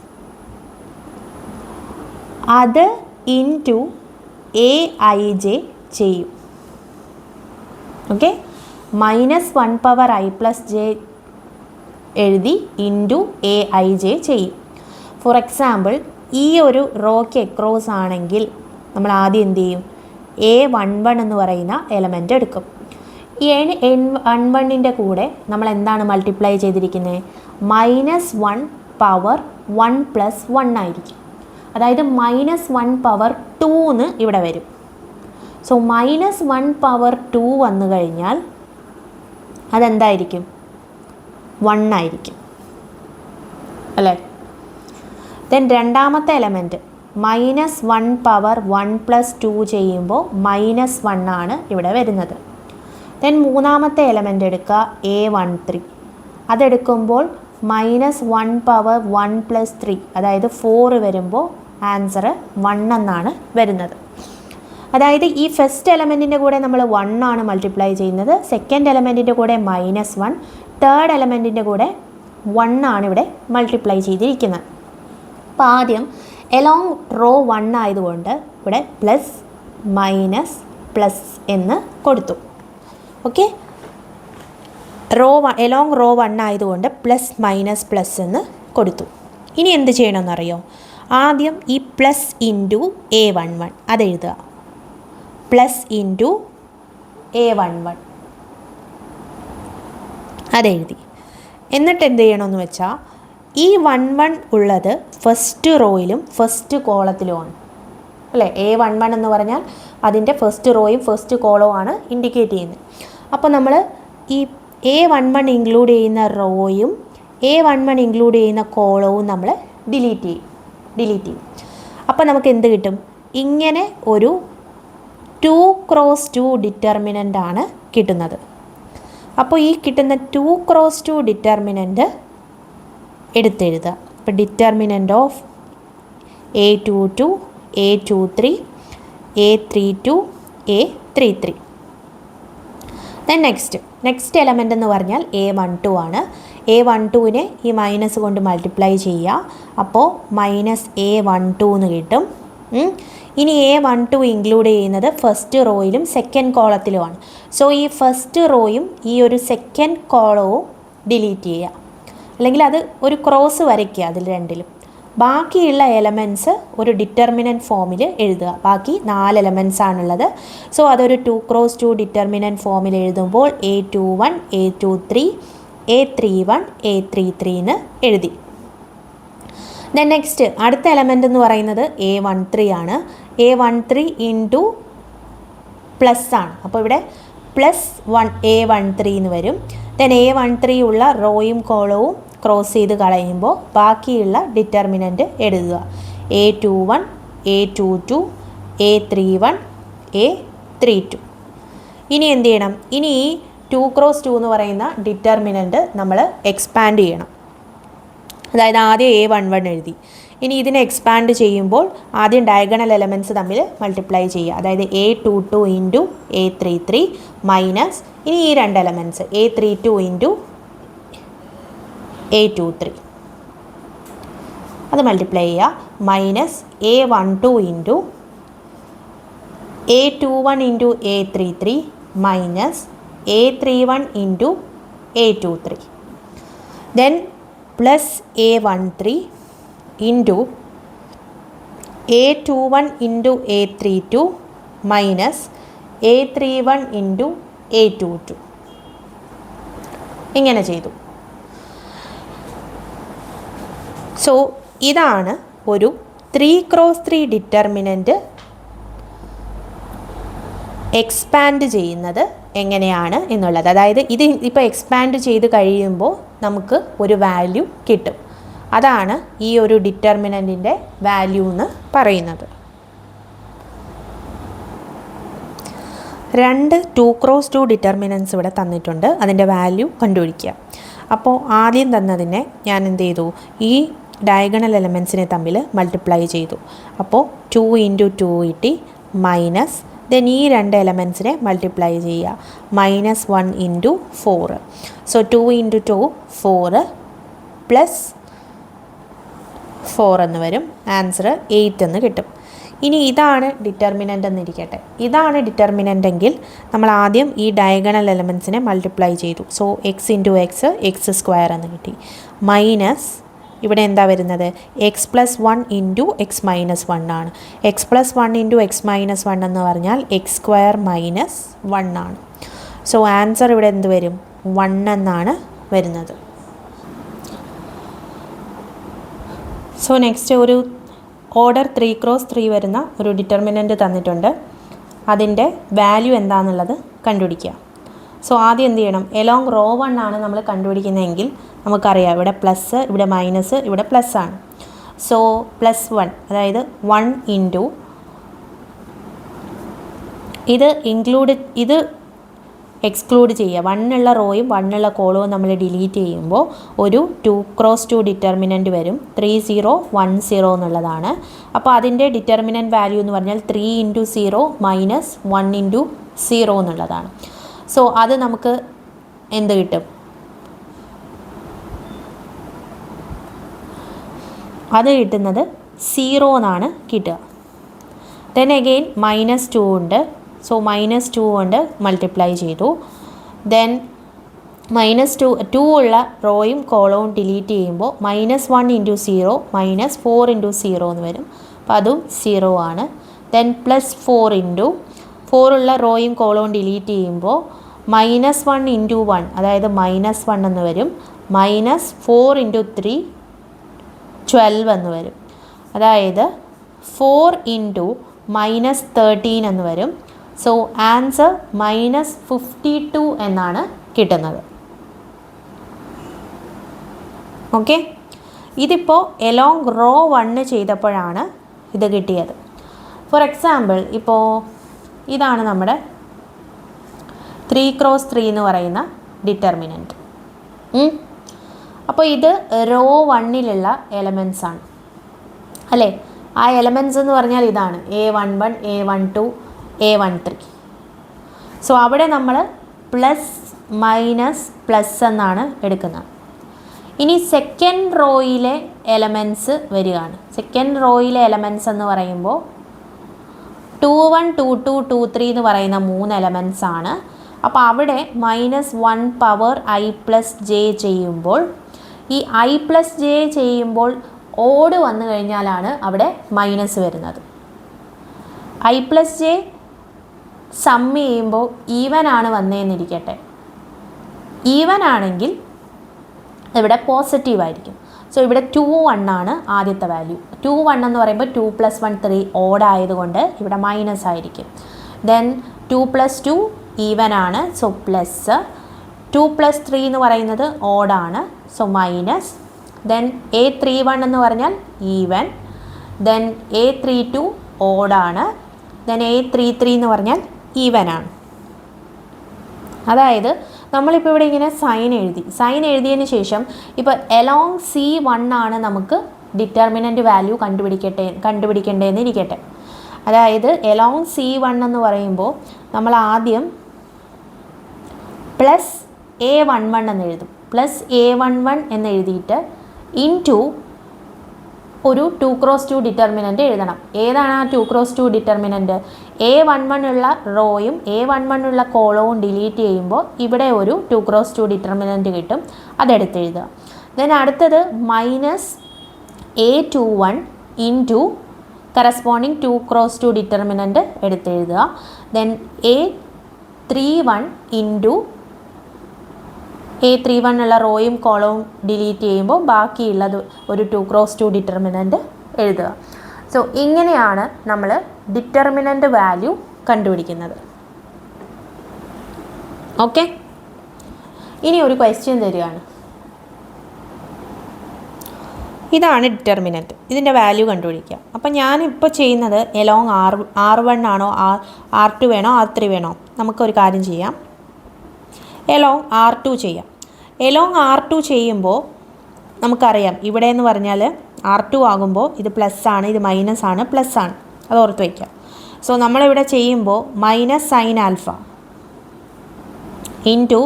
അത് ഇൻറ്റു AIJ ചെയ്യും. ഓക്കെ, -1 പവർ I+J എഴുതി ഇൻറ്റു AIJ ചെയ്യും. ഫോർ എക്സാമ്പിൾ ഈ ഒരു റോയ്ക്ക് എക്രോസ് ആണെങ്കിൽ നമ്മൾ ആദ്യം എന്ത് ചെയ്യും, A11 എന്ന് പറയുന്ന എലമെൻ്റ് എടുക്കും. ഈ N11ൻ്റെ കൂടെ നമ്മൾ എന്താണ് മൾട്ടിപ്ലൈ ചെയ്തിരിക്കുന്നത്, -1 പവർ 1 + 1 ആയിരിക്കും. അതായത് -1 പവർ 2 എന്ന് ഇവിടെ വരും. സോ -1 പവർ 2 വന്നു കഴിഞ്ഞാൽ അതെന്തായിരിക്കും, 1 ആയിരിക്കും അല്ലേ. ദെൻ രണ്ടാമത്തെ എലമെൻറ്റ് -1 പവർ 1 + 2 ചെയ്യുമ്പോൾ -1 ആണ് ഇവിടെ വരുന്നത്. ദെൻ മൂന്നാമത്തെ എലമെൻ്റ് എടുക്കുക A13, അതെടുക്കുമ്പോൾ -1 പവർ 1 + 3, അതായത് 4 വരുമ്പോൾ ആൻസർ 1 എന്നാണ് വരുന്നത്. അതായത് ഈ ഫസ്റ്റ് എലമെൻറ്റിൻ്റെ കൂടെ നമ്മൾ 1 ആണ് മൾട്ടിപ്ലൈ ചെയ്യുന്നത്, സെക്കൻഡ് എലമെൻറ്റിൻ്റെ കൂടെ -1, തേർഡ് എലമെൻറ്റിൻ്റെ കൂടെ 1 ആണ് ഇവിടെ മൾട്ടിപ്ലൈ ചെയ്തിരിക്കുന്നത്. അപ്പോൾ ആദ്യം എലോങ് റോ 1 ആയതുകൊണ്ട് ഇവിടെ പ്ലസ് മൈനസ് പ്ലസ് എന്ന് കൊടുത്തു. ഓക്കെ, എലോങ് റോ 1 ആയതുകൊണ്ട് +, -, എന്ന് കൊടുത്തു. ഇനി എന്ത് ചെയ്യണമെന്നറിയോ? ആദ്യം ഈ പ്ലസ് ഇൻറ്റു A11 അതെഴുതുക. പ്ലസ് ഇൻറ്റു A11 അതെഴുതി. എന്നിട്ട് എന്ത് ചെയ്യണമെന്ന് വെച്ചാൽ ഈ 11 ഉള്ളത് ഫസ്റ്റ് റോയിലും ഫസ്റ്റ് കോളത്തിലുമാണ് അല്ലേ? A11 എന്ന് പറഞ്ഞാൽ അതിൻ്റെ ഫസ്റ്റ് റോയും ഫസ്റ്റ് കോളവും ആണ് ഇൻഡിക്കേറ്റ് ചെയ്യുന്നത്. അപ്പോൾ നമ്മൾ ഈ A11 ഇൻക്ലൂഡ് ചെയ്യുന്ന റോയും A11 ഇൻക്ലൂഡ് ചെയ്യുന്ന കോളവും നമ്മൾ ഡിലീറ്റ് ചെയ്യും. അപ്പോൾ നമുക്ക് എന്ത് കിട്ടും? ഇങ്ങനെ ഒരു 2x2 ഡിറ്റർമിനൻ്റ് ആണ് കിട്ടുന്നത്. അപ്പോൾ ഈ കിട്ടുന്ന 2x2 ഡിറ്റർമിനൻ്റ് എടുത്തെഴുതുക. അപ്പോൾ determinant of A22, A23, A32, A33. Then next element എന്ന് പറഞ്ഞാൽ A12 ആണ്. A12നെ ഈ മൈനസ് കൊണ്ട് മൾട്ടിപ്ലൈ ചെയ്യുക. അപ്പോൾ -A12 എന്ന് കിട്ടും. ഇനി A12 ഇൻക്ലൂഡ് ചെയ്യുന്നത് ഫസ്റ്റ് റോയിലും സെക്കൻഡ് കോളത്തിലുമാണ്. സോ ഈ ഫസ്റ്റ് റോയും ഈ ഒരു സെക്കൻഡ് കോളവും ഡിലീറ്റ് ചെയ്യുക, അല്ലെങ്കിൽ അത് ഒരു ക്രോസ് വരയ്ക്കുക അതിൽ രണ്ടിലും. ബാക്കിയുള്ള എലമെൻറ്റ്സ് ഒരു ഡിറ്റർമിനൻറ്റ് ഫോമിൽ എഴുതുക. ബാക്കി 4 എലമെൻറ്റ്സ് ആണുള്ളത്. സോ അതൊരു 2x2 ഡിറ്റർമിനൻറ്റ് ഫോമിൽ എഴുതുമ്പോൾ A21, A23, A31, A33 എന്ന് എഴുതി. ദെൻ നെക്സ്റ്റ് അടുത്ത എലമെൻ്റ് എന്ന് പറയുന്നത് A13 ആണ്. A13 ഇൻറ്റു പ്ലസ് ആണ്. അപ്പോൾ ഇവിടെ +A13 എന്ന് വരും. ദെൻ A13 ഉള്ള റോയും കോളവും ക്രോസ് ചെയ്ത് കളയുമ്പോൾ ബാക്കിയുള്ള ഡിറ്റർമിനൻ്റ് എഴുതുക. A21, A22, A31, A32. ഇനി എന്ത് ചെയ്യണം? ഇനി ഈ 2x2 എന്ന് പറയുന്ന ഡിറ്റർമിനൻ്റ് നമ്മൾ എക്സ്പാൻഡ് ചെയ്യണം. അതായത് ആദ്യം A11 എഴുതി. ഇനി ഇതിനെ എക്സ്പാൻഡ് ചെയ്യുമ്പോൾ ആദ്യം ഡയഗണൽ എലമെൻറ്റ്സ് തമ്മിൽ മൾട്ടിപ്ലൈ ചെയ്യുക. അതായത് A22 ഇൻറ്റു A33 മൈനസ് ഇനി ഈ 2 എലമെൻറ്റ്സ് A32 ഇൻറ്റു A23 അത് മൾട്ടിപ്ലൈ ചെയ്യുക. Minus A12 into A21 into A33 minus A31 into A23. Then plus A13 into A21 into A32 minus A31 into A22. ഇങ്ങനെ ചെയ്തു. So ഇതാണ് ഒരു 3x3 determinant expand ചെയ്യുന്നത് എങ്ങനെയാണ് എന്നുള്ളത്. അതായത് ഇത് ഇപ്പോൾ എക്സ്പാൻഡ് ചെയ്ത് കഴിയുമ്പോൾ നമുക്ക് ഒരു വാല്യൂ കിട്ടും. അതാണ് ഈ ഒരു ഡിറ്റർമിനൻറ്റിൻ്റെ വാല്യൂ എന്ന് പറയുന്നത്. 2 2x2 ഡിറ്റർമിനൻസ് ഇവിടെ തന്നിട്ടുണ്ട്. അതിൻ്റെ വാല്യൂ കണ്ടുപിടിക്കുക. അപ്പോൾ ആദ്യം തന്നതിനെ ഞാൻ എന്ത് ചെയ്തു? ഈ ഡയഗണൽ എലമെൻസിനെ തമ്മിൽ മൾട്ടിപ്ലൈ ചെയ്തു. അപ്പോൾ 2 ഇൻറ്റു 2 കിട്ടി മൈനസ് ദെൻ ഈ 2 എലമെൻസിനെ മൾട്ടിപ്ലൈ ചെയ്യുക. -1 ഇൻറ്റു 4. സോ 2 ഇൻറ്റു 2 4 പ്ലസ് 4 എന്ന് വരും. ആൻസർ 8 എന്ന് കിട്ടും. ഇനി ഇതാണ് ഡിറ്റർമിനൻ്റ് എന്നിരിക്കട്ടെ. ഇതാണ് ഡിറ്റർമിനൻ്റ് എങ്കിൽ നമ്മൾ ആദ്യം ഈ ഡയഗണൽ എലമെൻസിനെ മൾട്ടിപ്ലൈ ചെയ്തു. So x into x square എന്ന് കിട്ടി. മൈനസ് ഇവിടെ എന്താ വരുന്നത്? x+1 ഇൻറ്റു x-1 ആണ്. x+1 ഇൻറ്റു x-1 എന്ന് പറഞ്ഞാൽ x² മൈനസ് 1 ആണ്. സോ ആൻസർ ഇവിടെ എന്ത് വരും? 1 എന്നാണ് വരുന്നത്. സോ നെക്സ്റ്റ് ഒരു ഓർഡർ 3x3 വരുന്ന ഒരു ഡിറ്റർമിനൻ്റ് തന്നിട്ടുണ്ട്. അതിൻ്റെ വാല്യൂ എന്താണെന്നുള്ളത് കണ്ടുപിടിക്കുക. സോ ആദ്യം എന്ത് ചെയ്യണം? എലോങ് റോ 1 ആണ് നമ്മൾ കണ്ടുപിടിക്കുന്നതെങ്കിൽ നമുക്കറിയാം ഇവിടെ പ്ലസ്, ഇവിടെ മൈനസ്, ഇവിടെ പ്ലസ് ആണ്. സോ +1 അതായത് 1 ഇൻറ്റു ഇത് എക്സ്ക്ലൂഡ് ചെയ്യുക. 1 ഉള്ള റോയും 1 ഉള്ള കോളവും നമ്മൾ ഡിലീറ്റ് ചെയ്യുമ്പോൾ ഒരു 2x2 ഡിറ്റർമിനൻ്റ് വരും. 3010 എന്നുള്ളതാണ്. അപ്പോൾ അതിൻ്റെ ഡിറ്റർമിനൻ്റ് വാല്യൂ എന്ന് പറഞ്ഞാൽ 3 ഇൻറ്റു 0 മൈനസ് 1 ഇൻറ്റു 0 എന്നുള്ളതാണ്. സോ അത് നമുക്ക് എന്ത് കിട്ടും? അത് കിട്ടുന്നത് 0 എന്നാണ് കിട്ടുക. ദെൻ അഗെയിൻ -2 ഉണ്ട്. സോ -2 കൊണ്ട് മൾട്ടിപ്ലൈ ചെയ്തു. ദെൻ -2 ഉള്ള റോയും കോളവും ഡിലീറ്റ് ചെയ്യുമ്പോൾ -1 × 0 -4 × 0 എന്ന് വരും. അപ്പോൾ അതും 0 ആണ്. ദെൻ +4 ഉള്ള റോയും കോളവും ഡിലീറ്റ് ചെയ്യുമ്പോൾ -1 × 1 അതായത് -1 എന്ന് വരും. -4 × 3 12 എന്ന് വരും. അതായത് 4 × -13 എന്ന് വരും. സോ ആൻസർ -52 എന്നാണ് കിട്ടുന്നത്. ഓക്കെ, ഇതിപ്പോൾ എലോങ് റോ 1 ചെയ്തപ്പോഴാണ് ഇത് കിട്ടിയത്. ഫോർ എക്സാമ്പിൾ, ഇപ്പോൾ ഇതാണ് നമ്മുടെ 3×3 എന്ന് പറയുന്ന ഡിറ്റർമിനൻറ്റ്. അപ്പോൾ ഇത് റോ 1ലുള്ള എലമെൻറ്റ്സ് ആണ് അല്ലേ. ആ എലമെൻറ്റ്സ് എന്ന് പറഞ്ഞാൽ ഇതാണ് A11, A12, A13. സോ അവിടെ നമ്മൾ പ്ലസ് മൈനസ് പ്ലസ് എന്നാണ് എടുക്കുന്നത്. ഇനി സെക്കൻഡ് റോയിലെ എലമെൻറ്റ്സ് വരികയാണ്. സെക്കൻഡ് റോയിലെ എലമെൻറ്റ്സ് എന്ന് പറയുമ്പോൾ 21, 22, 23 എന്ന് പറയുന്ന 3 എലമെൻറ്റ്സ് ആണ്. അപ്പോൾ അവിടെ -1 പവർ i+j ചെയ്യുമ്പോൾ ഈ i+j ചെയ്യുമ്പോൾ ഓഡ് വന്നു കഴിഞ്ഞാലാണ് അവിടെ മൈനസ് വരുന്നത്. i+j സം ചെയ്യുമ്പോൾ ഈവൻ ആണ് വന്നതെന്നിരിക്കട്ടെ. ഈവൻ ആണെങ്കിൽ ഇവിടെ പോസിറ്റീവ് ആയിരിക്കും. സോ ഇവിടെ 21 ആണ് ആദ്യത്തെ വാല്യൂ. 21 എന്ന് പറയുമ്പോൾ 2 + 1 3 ഓഡ് ആയതുകൊണ്ട് ഇവിടെ മൈനസ് ആയിരിക്കും. ദെൻ 2 + 2 ഈവൻ ആണ്, സോ പ്ലസ്. 2 + 3 എന്ന് പറയുന്നത് ഓഡാണ്, സോ മൈനസ്. ദെൻ A31 എന്ന് പറഞ്ഞാൽ even. Then A32 ഓഡാണ്. Then A33 എന്ന് പറഞ്ഞാൽ ഈവൻ ആണ്. അതായത് നമ്മളിപ്പോൾ ഇവിടെ ഇങ്ങനെ സൈൻ എഴുതിയതിന് ശേഷം ഇപ്പോൾ എലോങ് C1 ആണ് നമുക്ക് ഡിറ്റർമിനൻ്റ് വാല്യൂ കണ്ടുപിടിക്കേണ്ടതെന്ന് ഇരിക്കട്ടെ. അതായത് എലോങ് C1 എന്ന് പറയുമ്പോൾ നമ്മൾ ആദ്യം +A11 എന്ന് എഴുതും. +A11 എന്ന് എഴുതിയിട്ട് ഇൻറ്റു ഒരു 2×2 ഡിറ്റർമിനൻ്റ് എഴുതണം. ഏതാണ് ആ 2×2 ഡിറ്റർമിനൻ്റ്? A11 ഉള്ള റോയും A11 ഉള്ള കോളവും ഡിലീറ്റ് ചെയ്യുമ്പോൾ ഇവിടെ ഒരു 2×2 ഡിറ്റർമിനൻ്റ് കിട്ടും. അതെടുത്ത് എഴുതുക. ദെൻ അടുത്തത് -A21 ഇൻറ്റു കറസ്പോണ്ടിങ് 2×2 ഡിറ്റർമിനൻ്റ് എടുത്തെഴുതുക. ദെൻ A31 ഇൻറ്റു A31 ഉള്ള റോയും കോളവും ഡിലീറ്റ് ചെയ്യുമ്പോൾ ബാക്കിയുള്ളത് ഒരു 2×2 ഡിറ്റർമിനൻ്റ് എഴുതുക. സോ ഇങ്ങനെയാണ് നമ്മൾ ഡിറ്റർമിനൻ്റ് വാല്യൂ കണ്ടുപിടിക്കുന്നത്. ഓക്കെ, ഇനി ഒരു ക്വസ്റ്റ്യൻ തരികയാണ്. ഇതാണ് ഡിറ്റർമിനൻ്റ്, ഇതിൻ്റെ വാല്യൂ കണ്ടുപിടിക്കുക. അപ്പം ഞാനിപ്പോൾ ചെയ്യുന്നത് എലോങ് R1 ആണോ R2 വേണോ R3 വേണോ? നമുക്കൊരു കാര്യം ചെയ്യാം, എലോങ് R2 ചെയ്യാം. എലോങ് R2 ചെയ്യുമ്പോൾ നമുക്കറിയാം ഇവിടെ എന്ന് പറഞ്ഞാൽ R2 ആകുമ്പോൾ ഇത് പ്ലസ് ആണ്, ഇത് മൈനസ് ആണ്, പ്ലസ് ആണ്, അത് ഓർത്ത് വയ്ക്കാം. സോ നമ്മളിവിടെ ചെയ്യുമ്പോൾ -sin α ഇൻറ്റു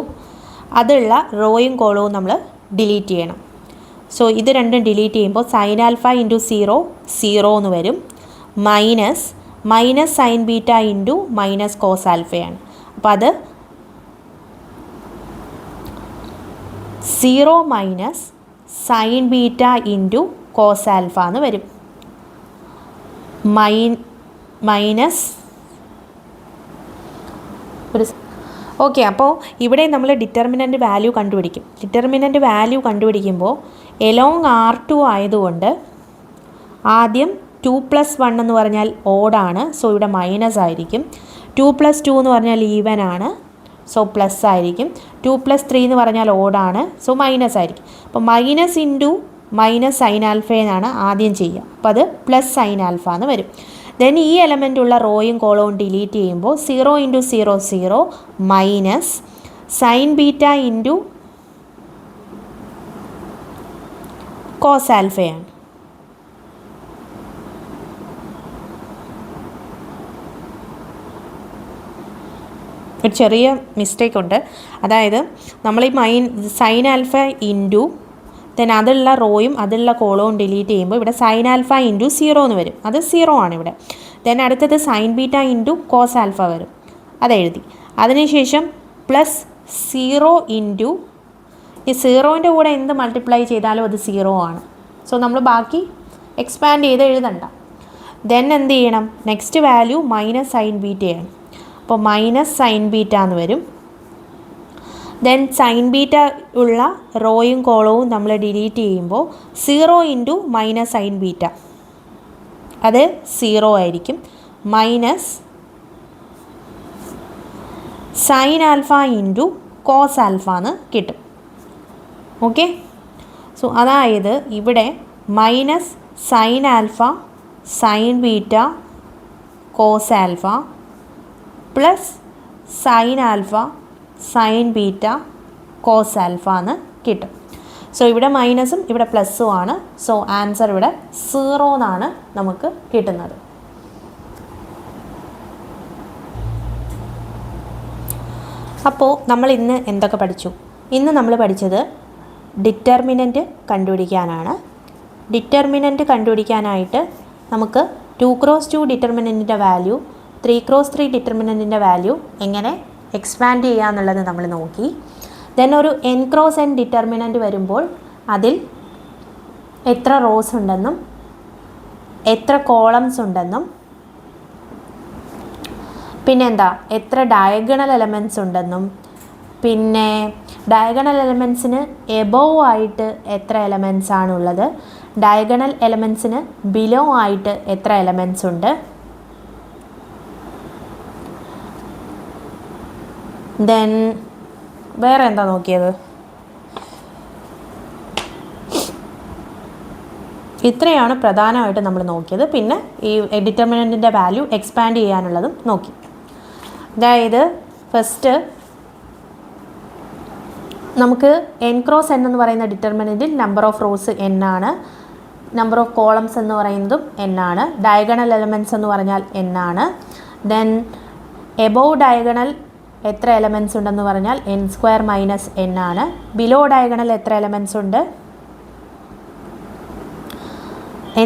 അതുള്ള റോയും കോളവും നമ്മൾ ഡിലീറ്റ് ചെയ്യണം. സോ ഇത് രണ്ടും ഡിലീറ്റ് ചെയ്യുമ്പോൾ sin α × 0 0 എന്ന് വരും. മൈനസ് sin β ഇൻറ്റു -cos α ആണ്. അപ്പോൾ അത് 0 മൈനസ് sin β ഇൻറ്റു cos α എന്ന് വരും. മൈനസ് ഒരു ഓക്കെ. അപ്പോൾ ഇവിടെ നമ്മൾ ഡിറ്റർമിനൻ്റ് വാല്യൂ കണ്ടുപിടിക്കും. ഡിറ്റർമിനൻ്റ് വാല്യൂ കണ്ടുപിടിക്കുമ്പോൾ എലോങ് R2 ആയതുകൊണ്ട് ആദ്യം 2 + 1 എന്ന് പറഞ്ഞാൽ ഓഡാണ്, സോ ഇവിടെ മൈനസ് ആയിരിക്കും. 2 + 2 എന്ന് പറഞ്ഞാൽ ഈവൻ ആണ്, സോ പ്ലസ് ആയിരിക്കും. 2 + 3 എന്ന് പറഞ്ഞാൽ ഓഡാണ്, സോ മൈനസ് ആയിരിക്കും. അപ്പോൾ മൈനസ് ഇൻറ്റു -sin α എന്നാണ് ആദ്യം ചെയ്യുക. അപ്പോൾ അത് +sin α എന്ന് വരും. ദെൻ ഈ എലമെൻ്റ് ഉള്ള റോയും കോളവും ഡിലീറ്റ് ചെയ്യുമ്പോൾ 0 × 0 0 മൈനസ് sin β ഇൻറ്റു cos α ആണ്. ഒരു ചെറിയ മിസ്റ്റേക്ക് ഉണ്ട്. അതായത് നമ്മൾ ഈ sin α ഇൻറ്റു ദെൻ അതുള്ള റോയും അതുള്ള കോളവും ഡിലീറ്റ് ചെയ്യുമ്പോൾ ഇവിടെ sin α ഇൻറ്റു 0 എന്ന് വരും, അത് 0 ആണ് ഇവിടെ. ദെൻ അടുത്തത് sin β ഇൻറ്റു cos α വരും, അതെഴുതി. അതിനുശേഷം +0 ഇൻറ്റു ഈ സീറോൻ്റെ കൂടെ എന്ത് മൾട്ടിപ്ലൈ ചെയ്താലും അത് 0 ആണ്. സോ നമ്മൾ ബാക്കി എക്സ്പാൻഡ് ചെയ്ത് എഴുതണ്ട. ദെൻ എന്ത് ചെയ്യണം, നെക്സ്റ്റ് വാല്യൂ മൈനസ് സൈൻ ബീറ്റയാണ്. അപ്പോൾ മൈനസ് സൈൻ ബീറ്റ എന്ന് വരും. ദെൻ സൈൻ ബീറ്റ ഉള്ള റോയും കോളവും നമ്മൾ ഡിലീറ്റ് ചെയ്യുമ്പോൾ 0 ഇൻറ്റു മൈനസ് സൈൻ ബീറ്റ അത് 0 ആയിരിക്കും. Minus sine alpha into cos alpha എന്ന് കിട്ടും. ഓക്കെ, സോ അതായത് ഇവിടെ minus sine alpha sine beta cos alpha plus sine alpha sine beta cos alpha എന്ന് കിട്ടും. സോ ഇവിടെ മൈനസും ഇവിടെ പ്ലസ്സും ആണ്. സോ ആൻസർ ഇവിടെ 0 എന്നാണ് നമുക്ക് കിട്ടുന്നത്. അപ്പോൾ നമ്മൾ ഇന്ന് എന്തൊക്കെ പഠിച്ചു? ഇന്ന് നമ്മൾ പഠിച്ചത് ഡിറ്റർമിനൻറ്റ് കണ്ടുപിടിക്കാനാണ്. ഡിറ്റർമിനൻറ്റ് കണ്ടുപിടിക്കാനായിട്ട് നമുക്ക് 2x2 ഡിറ്റർമിനൻറ്റിൻ്റെ വാല്യൂ 3x3 ഡിറ്റർമിനൻറ്റിൻ്റെ വാല്യൂ എങ്ങനെ എക്സ്പാൻഡ് ചെയ്യുക എന്നുള്ളത് നമ്മൾ നോക്കി. ദെൻ ഒരു n×n ഡിറ്റർമിനൻറ്റ് വരുമ്പോൾ അതിൽ എത്ര റോസ് ഉണ്ടെന്നും എത്ര കോളംസ് ഉണ്ടെന്നും പിന്നെന്താ എത്ര ഡയഗണൽ എലമെൻറ്റ്സ് ഉണ്ടെന്നും പിന്നെ ഡയഗണൽ എലമെൻറ്റ്സിന് എബോവ് ആയിട്ട് എത്ര എലമെൻറ്റ്സ് ആണുള്ളത്, ഡയഗണൽ എലമെൻറ്റ്സിന് ബിലോ ആയിട്ട് എത്ര എലമെൻറ്റ്സ് ഉണ്ട്, ദെൻ വേറെ എന്താ നോക്കിയത്? ഇത്രയാണ് പ്രധാനമായിട്ട് നമ്മൾ നോക്കിയത്. പിന്നെ ഈ ഡിറ്റർമിനൻറ്റിൻ്റെ വാല്യൂ എക്സ്പാൻഡ് ചെയ്യാനുള്ളതും നോക്കി. അതായത് ഫസ്റ്റ് നമുക്ക് n×n എന്ന് പറയുന്ന ഡിറ്റർമിനൻറ്റിൽ നമ്പർ ഓഫ് റോസ് n ആണ്, നമ്പർ ഓഫ് കോളംസ് എന്ന് പറയുന്നതും n ആണ്, ഡയഗണൽ എലമെൻറ്റ്സ് എന്ന് പറഞ്ഞാൽ n ആണ്. ദെൻ എബോവ് ഡയഗണൽ എത്ര എലമെൻറ്റ്സ് ഉണ്ടെന്ന് പറഞ്ഞാൽ n² - n ആണ്. ബിലോ ഡയഗണൽ എത്ര എലമെൻറ്റ്സ് ഉണ്ട്?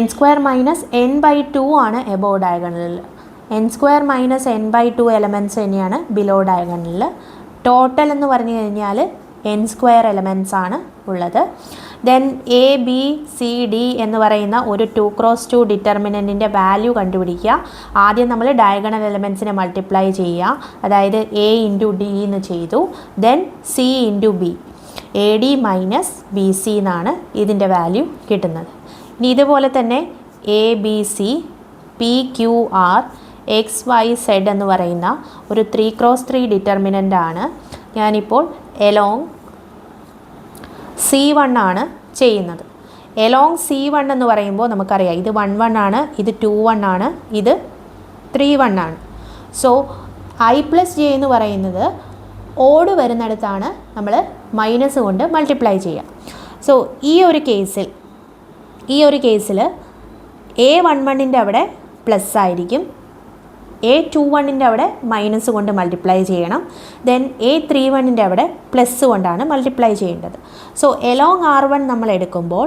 n² - n/2 ആണ് എബോവ് ഡയഗണലിൽ, n² - n/2 എലമെൻറ്റ്സ് തന്നെയാണ് ബിലോ ഡയഗണലിൽ. ടോട്ടൽ എന്ന് പറഞ്ഞു കഴിഞ്ഞാൽ n² എലമെൻറ്റ്സ് ആണ് ഉള്ളത്. Then A b C D എന്ന് പറയുന്ന ഒരു 2x2 ഡിറ്റർമിനൻറ്റിൻ്റെ വാല്യൂ കണ്ടുപിടിക്കുക. ആദ്യം നമ്മൾ ഡയഗണൽ എലമെൻറ്റ്സിനെ മൾട്ടിപ്ലൈ ചെയ്യുക. അതായത് a ഇൻറ്റു ഡി എന്ന് ചെയ്തു. Then c into b, a d minus b c എന്നാണ് ഇതിൻ്റെ വാല്യൂ കിട്ടുന്നത്. ഇനി ഇതുപോലെ തന്നെ a b c p q r x y z എന്ന് പറയുന്ന ഒരു 3x3 ഡിറ്റർമിനൻ്റ് ആണ്. ഞാനിപ്പോൾ എലോങ് C1 ആണ് ചെയ്യുന്നത്. എലോങ് C1 എന്ന് പറയുമ്പോൾ നമുക്കറിയാം ഇത് 1 1 ആണ്, ഇത് 2 1 ആണ്, ഇത് 3 1 ആണ്. സോ i+j എന്ന് പറയുന്നത് ഓഡ് വരുന്നിടത്താണ് നമ്മൾ മൈനസ് കൊണ്ട് മൾട്ടിപ്ലൈ ചെയ്യുക. സോ ഈ ഒരു കേസിൽ A11ൻ്റെ അവിടെ പ്ലസ് ആയിരിക്കും, A21ൻ്റെ അവിടെ മൈനസ് കൊണ്ട് മൾട്ടിപ്ലൈ ചെയ്യണം. ദെൻ A31ൻ്റെ അവിടെ പ്ലസ് കൊണ്ടാണ് മൾട്ടിപ്ലൈ ചെയ്യേണ്ടത്. സോ എലോങ് R1 നമ്മൾ എടുക്കുമ്പോൾ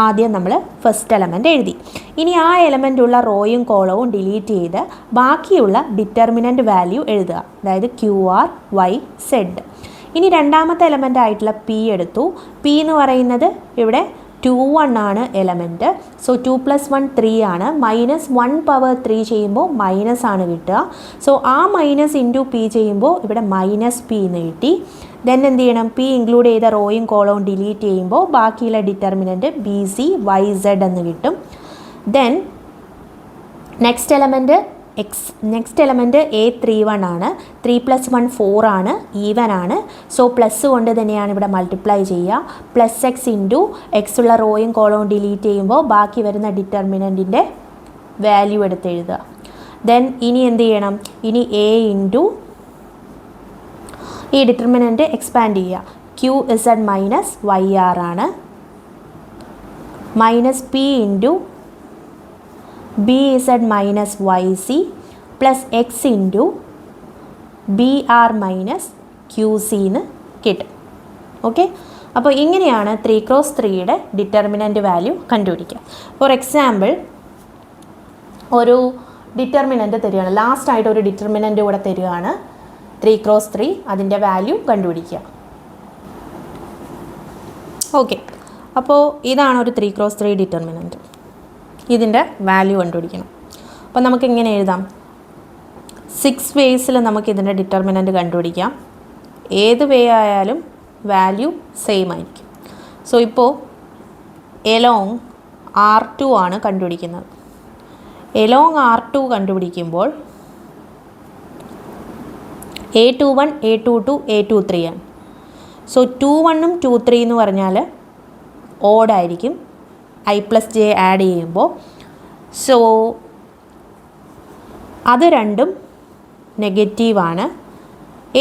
ആദ്യം നമ്മൾ ഫസ്റ്റ് എലമെൻറ്റ് എഴുതി. ഇനി ആ എലമെൻ്റ് ഉള്ള റോയും കോളവും ഡിലീറ്റ് ചെയ്ത് ബാക്കിയുള്ള ഡിറ്റർമിനൻറ്റ് വാല്യൂ എഴുതുക. അതായത് QR, YZ. ഇനി രണ്ടാമത്തെ എലമെൻ്റ് ആയിട്ടുള്ള P എടുത്തു. P എന്ന് പറയുന്നത് ഇവിടെ 2 1 ആണ് എലമെൻറ്റ്. സോ 2 + 1 3 ആണ്. -1/3 ചെയ്യുമ്പോൾ മൈനസ് ആണ് കിട്ടുക. സോ ആ മൈനസ് ഇൻറ്റു പി ചെയ്യുമ്പോൾ ഇവിടെ -p എന്ന് കിട്ടി. ദെൻ എന്ത് ചെയ്യണം? പി ഇൻക്ലൂഡ് ചെയ്ത റോയും കോളവും ഡിലീറ്റ് ചെയ്യുമ്പോൾ ബാക്കിയുള്ള ഡിറ്റർമിനൻറ്റ് BC YZ എന്ന് കിട്ടും. ദെൻ നെക്സ്റ്റ് എലമെൻറ്റ് A31 ആണ്. 3 + 1 4 ആണ്, ഈവൻ ആണ്. സോ പ്ലസ് കൊണ്ട് തന്നെയാണ് ഇവിടെ മൾട്ടിപ്ലൈ ചെയ്യുക. +x ഇൻറ്റു എക്സ് ഉള്ള റോയും കോളവും ഡിലീറ്റ് ചെയ്യുമ്പോൾ ബാക്കി വരുന്ന ഡിറ്റർമിനൻറ്റിൻ്റെ വാല്യൂ എടുത്ത് എഴുതുക. ദെൻ ഇനി എന്ത് ചെയ്യണം? ഇനി A ഇൻറ്റു ഈ ഡിറ്റർമിനൻറ്റ് എക്സ്പാൻഡ് ചെയ്യുക. QZ - YR ആണ്. -P into BZ - YC plus x into BR - QC എന്ന് കിട്ടും. ഓക്കെ, അപ്പോൾ ഇങ്ങനെയാണ് 3x3യുടെ ഡിറ്റർമിനൻറ്റ് വാല്യൂ കണ്ടുപിടിക്കുക. ഫോർ എക്സാമ്പിൾ ഒരു ഡിറ്റർമിനൻറ്റ് തരികയാണ്, ലാസ്റ്റായിട്ട് ഒരു ഡിറ്റർമിനൻറ്റ് കൂടെ തരികയാണ് 3x3, അതിൻ്റെ വാല്യൂ കണ്ടുപിടിക്കുക. ഓക്കെ, അപ്പോൾ ഇതാണ് ഒരു 3x3 ഡിറ്റർമിനൻറ്റ്. ഇതിൻ്റെ വാല്യൂ കണ്ടുപിടിക്കണം. അപ്പോൾ നമുക്കിങ്ങനെ എഴുതാം, 6 വേസിൽ നമുക്കിതിൻ്റെ ഡിറ്റർമിനൻറ്റ് കണ്ടുപിടിക്കാം. ഏത് വേ ആയാലും വാല്യൂ സെയിം ആയിരിക്കും. സോ ഇപ്പോൾ എലോങ് R2 ആണ് കണ്ടുപിടിക്കുന്നത്. Along R2 കണ്ടുപിടിക്കുമ്പോൾ A21, A22, A23 ആണ്. സോ 21ഉം 23 എന്ന് പറഞ്ഞാൽ ഓഡായിരിക്കും, I+J ആഡ് ചെയ്യുമ്പോൾ. സോ അത് രണ്ടും നെഗറ്റീവാണ്.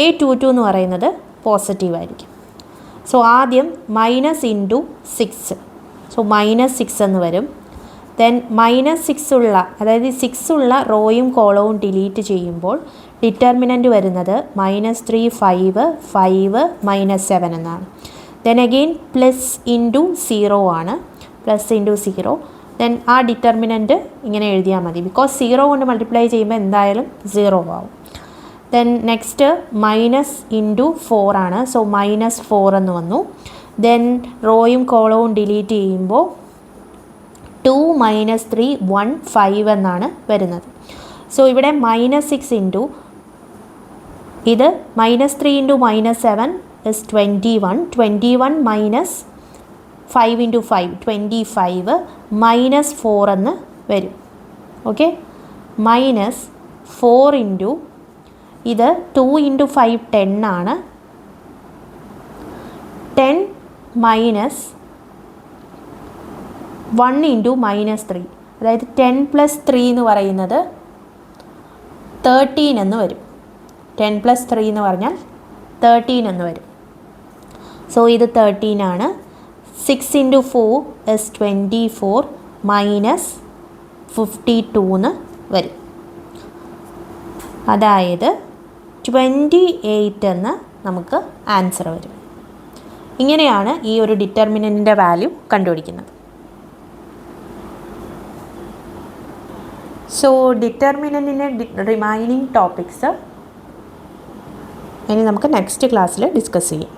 A22 എന്ന് പറയുന്നത് പോസിറ്റീവായിരിക്കും. സോ ആദ്യം മൈനസ് ഇൻറ്റു 6, സോ -6 എന്ന് വരും. ദെൻ -6 ഉള്ള, അതായത് 6 ഉള്ള റോയും കോളവും ഡിലീറ്റ് ചെയ്യുമ്പോൾ ഡിറ്റർമിനൻറ്റ് വരുന്നത് -3, 5, 5, -7 എന്നാണ്. ദെൻ അഗെയിൻ പ്ലസ് ഇൻറ്റു 0 ആണ്, പ്ലസ് ഇൻറ്റു 0. ദെൻ ആ ഡിറ്റർമിനൻറ്റ് ഇങ്ങനെ എഴുതിയാൽ മതി, ബിക്കോസ് 0 കൊണ്ട് മൾട്ടിപ്ലൈ ചെയ്യുമ്പോൾ എന്തായാലും 0 ആവും. ദെൻ നെക്സ്റ്റ് -4 ആണ്, സോ -4 എന്ന് വന്നു. ദെൻ റോയും കോളവും ഡിലീറ്റ് ചെയ്യുമ്പോൾ 2 - 3 1 5 എന്നാണ് വരുന്നത്. സോ ഇവിടെ -6 ഇൻറ്റു ഇത് -3 ഇൻറ്റു -7 ഇസ് 21. 21 -5 ഇൻറ്റു 5 25 -4 എന്ന് വരും. ഓക്കെ, -4 ഇൻറ്റു ഇത് 2 ഇൻറ്റു 5 10 ആണ്. 10 മൈനസ് 1 ഇൻറ്റു -3, അതായത് 10 + 3 എന്ന് പറയുന്നത് 13 എന്ന് വരും. 10 + 3 എന്ന് പറഞ്ഞാൽ 13 എന്ന് വരും. സോ ഇത് 13 ആണ്. 6 ഇൻറ്റു 4 ഇസ് 24 -52 എന്ന് വരും. അതായത് 28 എന്ന് നമുക്ക് ആൻസർ വരും. ഇങ്ങനെയാണ് ഈ ഒരു ഡിറ്റർമിനൻറ്റിൻ്റെ വാല്യൂ കണ്ടുപിടിക്കുന്നത്. സോ ഡിറ്റർമിനൻറ്റിൻ്റെ റിമൈനിങ് ടോപ്പിക്സ് ഇനി നമുക്ക് നെക്സ്റ്റ് ക്ലാസ്സിൽ ഡിസ്കസ് ചെയ്യാം.